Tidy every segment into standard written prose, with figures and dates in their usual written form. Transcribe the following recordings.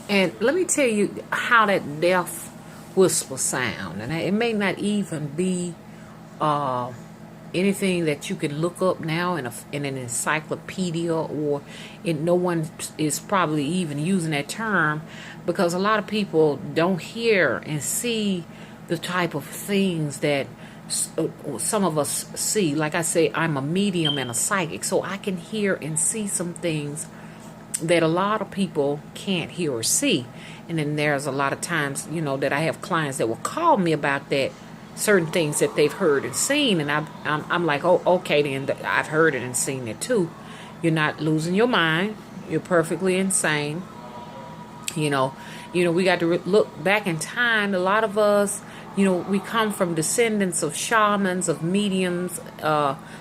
And let me tell you how that death whisper sound. And it may not even be uh, anything that you can look up now in an encyclopedia, or no one is probably even using that term, because a lot of people don't hear and see the type of things that some of us see. Like I say, I'm a medium and a psychic, so I can hear and see some things that a lot of people can't hear or see. And then there's a lot of times, that I have clients that will call me about that, certain things that they've heard and seen, and I'm like, oh, okay, then I've heard it and seen it too. You're not losing your mind. You're perfectly insane. We got to look back in time. A lot of us, we come from descendants of shamans, of mediums,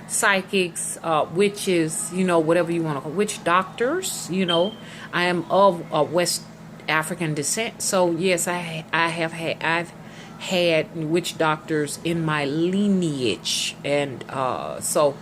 psychics, witches, whatever you want to call witch doctors. I am of West African descent, so yes, I've had witch doctors in my lineage, and so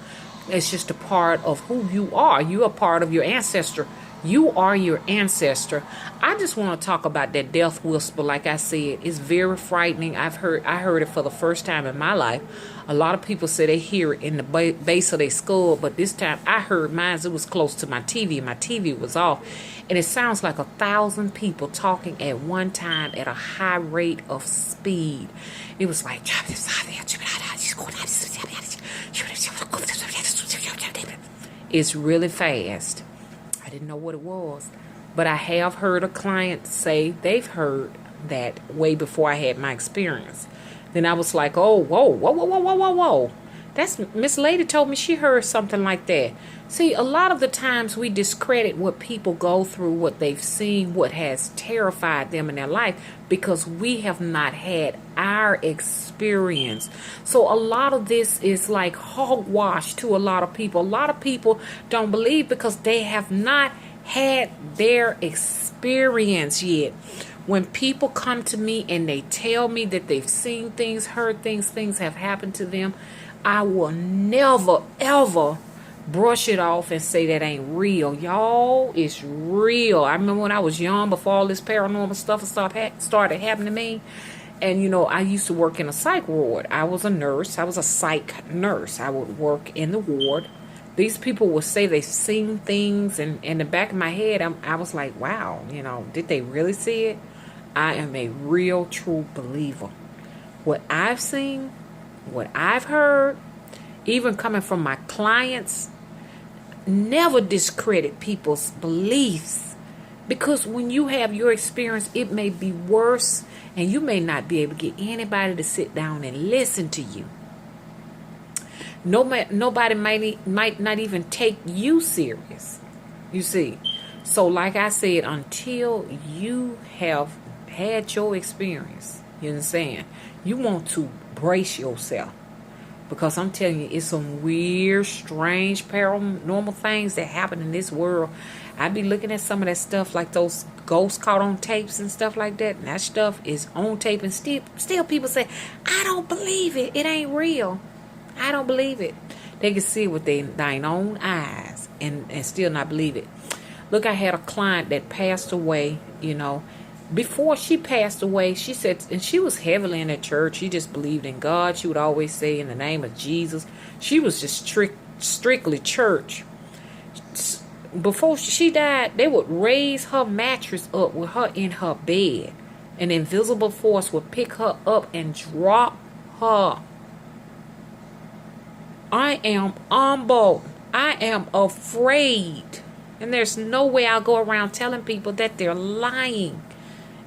it's just a part of who you are. You're a part of your ancestor. You are your ancestor. I just want to talk about that death whisper. Like I said, it's very frightening. I heard it for the first time in my life. A lot of people say they hear it in the base of their skull, but this time I heard mine. It was close to my TV. My TV was off, and it sounds like 1,000 people talking at one time at a high rate of speed. It was like it's really fast. I didn't know what it was, but I have heard a client say they've heard that way before I had my experience. Then I was like, oh, whoa, whoa, whoa, whoa, whoa, whoa, whoa. That's Miss Lady told me she heard something like that. See, a lot of the times we discredit what people go through, what they've seen, what has terrified them in their life, because we have not had our experience. So a lot of this is like hogwash to a lot of people. A lot of people don't believe because they have not had their experience yet. When people come to me and they tell me that they've seen things, heard things, things have happened to them, I will never, ever brush it off and say that ain't real. Y'all, it's real. I remember when I was young, before all this paranormal stuff started happening to me. And, I used to work in a psych ward. I was a nurse. I was a psych nurse. I would work in the ward. These people would say they've seen things. And in the back of my head, I was like, wow, did they really see it? I am a real, true believer. What I've seen, what I've heard, even coming from my clients, never discredit people's beliefs, because when you have your experience, it may be worse, and you may not be able to get anybody to sit down and listen to you. Nobody might not even take you serious, you see. So like I said, until you have had your experience, you understand, you want to brace yourself. Because I'm telling you, it's some weird, strange, paranormal things that happen in this world. I be looking at some of that stuff, like those ghosts caught on tapes and stuff like that. And that stuff is on tape, and still people say, I don't believe it. It ain't real. I don't believe it. They can see it with their own eyes and still not believe it. Look, I had a client that passed away, Before she passed away, she said, and she was heavily in the church. She just believed in God. She would always say, in the name of Jesus. She was just strictly church. Before she died, they would raise her mattress up with her in her bed. An invisible force would pick her up and drop her. I am humbled. I am afraid. And there's no way I'll go around telling people that they're lying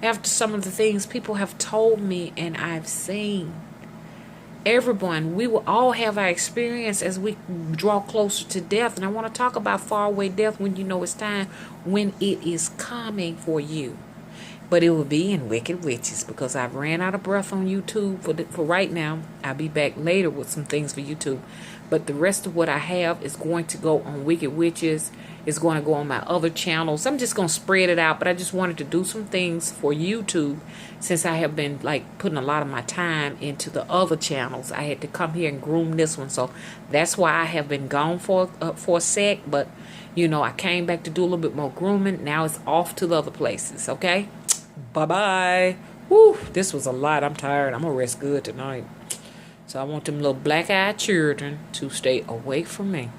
after some of the things people have told me and I've seen. Everyone, we will all have our experience as we draw closer to death. And I want to talk about faraway death when you know it's time, when it is coming for you. But it will be in Wicked Witches, because I've ran out of breath on YouTube for right now. I'll be back later with some things for YouTube. But the rest of what I have is going to go on Wicked Witches. It's going to go on my other channels. I'm just going to spread it out, but I just wanted to do some things for YouTube since I have been like putting a lot of my time into the other channels. I had to come here and groom this one, so that's why I have been gone for a sec. But you know, I came back to do a little bit more grooming. Now it's off to the other places. Okay, bye bye. Whew, this was a lot. I'm tired. I'm gonna rest good tonight. So I want them little black-eyed children to stay away from me.